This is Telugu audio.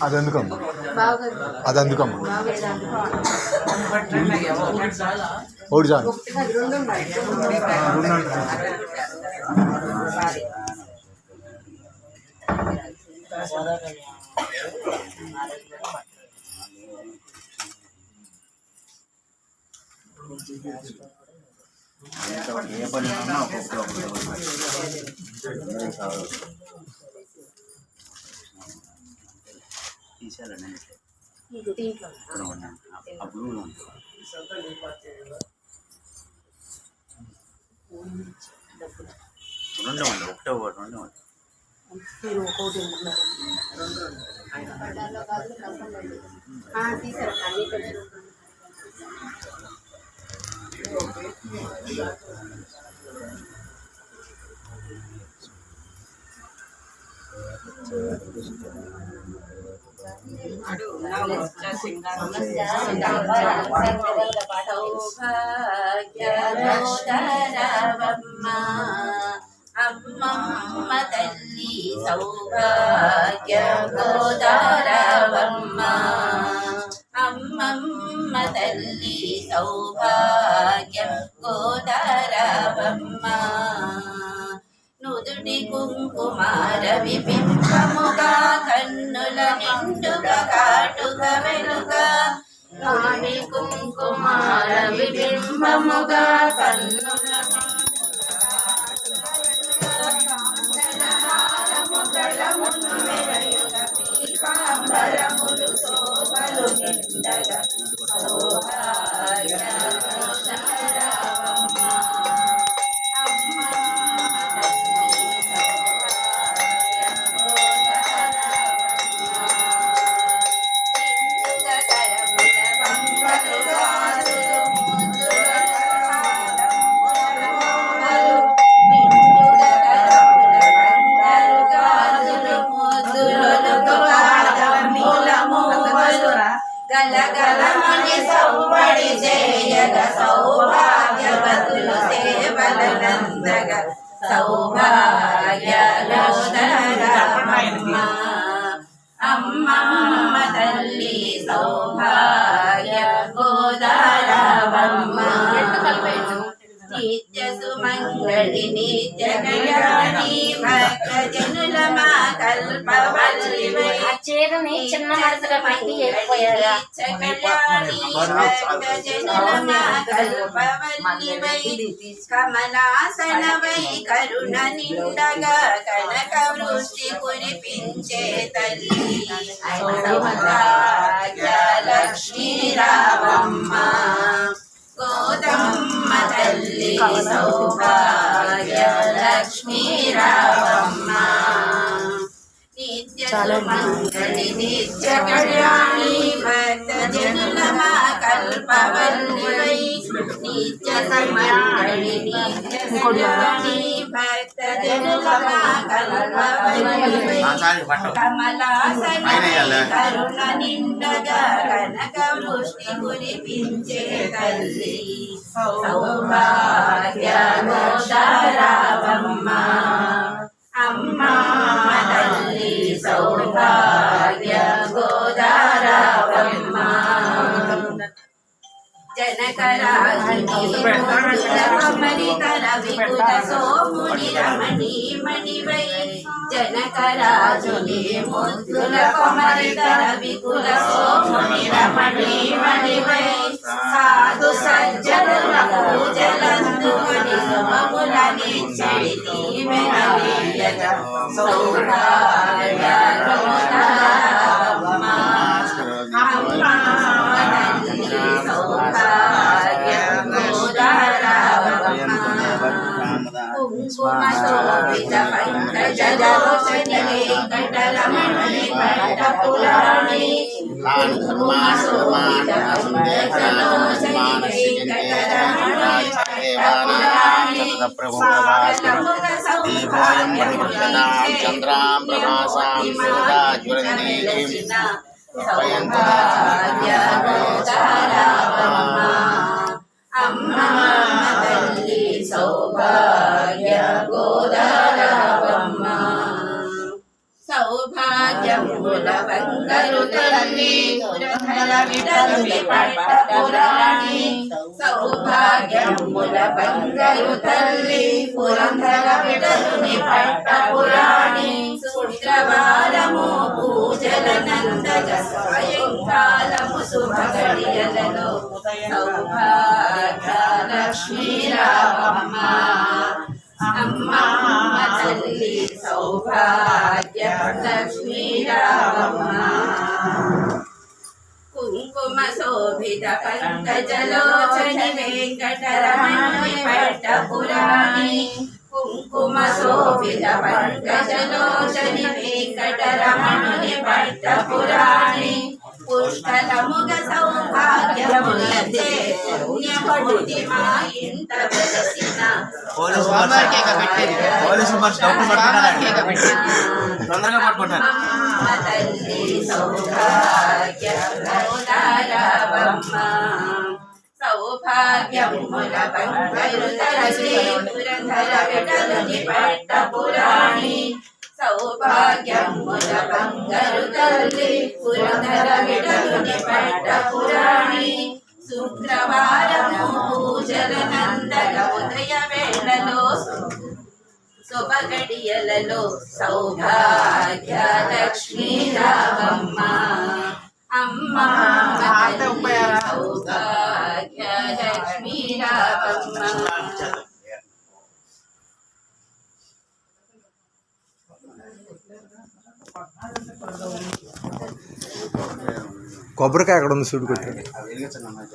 అదెందుకమ్మా అదెందుకమ్మా ఒకటి చాలు ఏ పని ఉన్నా తీసేయాలండి ఆ బ్లూ రెండు ఉండి ఒకటే ఒకటి రెండు ఉండి అమ్మమ్మ తల్లి సౌభాగ్య గోదారవమ్మ అమ్మమ్మ తల్లి సౌభాగ్య గోదారవమ్మ నుదుటి కుంకుమార విబింబముగా కన్నుల నిండుగా కాటుగా వెలుగా నుదుటి కుంకుమార విబింబముగా కన్నుల దీపాంబరములు శోభలు నిండగా గలగలమని సౌబడి చేయగ సౌభాగ్యవతులు సేవలనందగ సౌభాగ్యలోదరమ్మ అమ్మమ్మ తల్లి సౌభాగ్య గోదారవమ్మ నిత్య సుమంగళి నిత్య కళ్యాణి భక్త జనుల మా కల్పవల్లి చీరని చిన్న మనసుగా పెట్టి వెళ్ళిపోయారా కమలాసనవై కరుణ నిండగా కనక వృష్టి కురిపించే తల్లి లక్ష్మీ రావమ్మ గోదమ్మ తల్లి సౌభాగ్య లక్ష్మీ రావమ్మ నిత్య సుమంగళి నిత్య కళ్యాణి భక్త జనుల మా కల్పవల్లి నిత్య సుమంగళి నిత్య కళ్యాణి భక్త జనుల మా కల్పవల్లి కమలాసనై కరుణ నిండగా కనక వృష్టి కురిపించే తల్లి సౌభాగ్య గోదారవమ్మ అమ్మమ్మ తల్లి సౌభాగ్య గోదారవమ్మ జనకరాజునితర విపుల సోముని రమణీ మణివై జనకరాజుని ముద్దుల కొమరితర విపుల సోముని రమణీ మణివై సాధు సజ్జనుల పూజలందుకొని శుభములని చెడితి వెనవేయజ సౌభాగ్య గోదారవమ్మ అమ్మమ్మ తల్లి సౌభాగ్య గోదారవమ్మ కుంకుమ శోభిత పంకజలోచని వెంకటరమణి పట్టపురాణి కుంకుమ శోభిత పంకజలోచని వెంకటరమణి పట్టపురాణి దీపోయం పరివర్తనాం చంద్రాం ప్రభాసాం సదా జ్వలంతీం అమ్మా తల్లి సౌభాగ్య గోదారవమ్మ సౌభాగ్యముల బంగారు తల్లి పురధర విఠలుని పట్టపురాణి సౌభాగ్యముల బంగారు తల్లి పురంధర విఠలుని పట్టపురాణి శుక్రవారము పూజల నందగ సాయంకాలము శుభగడియలలో సౌభాగ్య లక్ష్మీ రామమ్మ అమ్మా తల్లి సౌభాగ్య లక్ష్మీ రామమ్మ కుంకుమ శోభిత పంకజలోచని వెంకటరమణి పట్టపురాణి కుంకుమ శోభిత పంకజలోచని వెంకటరమణుని పట్టపురాణి పుష్కలముగ సౌభాగ్యములతే పుణ్యమూర్తి మా ఇంట వెలసిన పోలీసు మనిషి డబ్బులు పట్టుకున్నారండి తొందరగా పట్టుకుంటారు అమ్మ తల్లి సౌభాగ్య గోదారవమ్మ సౌభాగ్యముల బంగారు తల్లి పురంధర విఠలుని పట్టపురాణి సౌభాగ్యముల బంగారు తల్లి పురంధర విఠలుని పట్టపురాణి శుక్రవారము పూజల నందగ ఉదయ వేళలో శుభగడియలలో సౌభాగ్య లక్ష్మీ రామమ్మ అమ్మా సౌభాగ్య లక్ష్మీ రామమ్మ కొబ్బరికాయ అక్కడ ఉంది చూడు కొట్టాడు వెలిగించండి అమ్మాయి.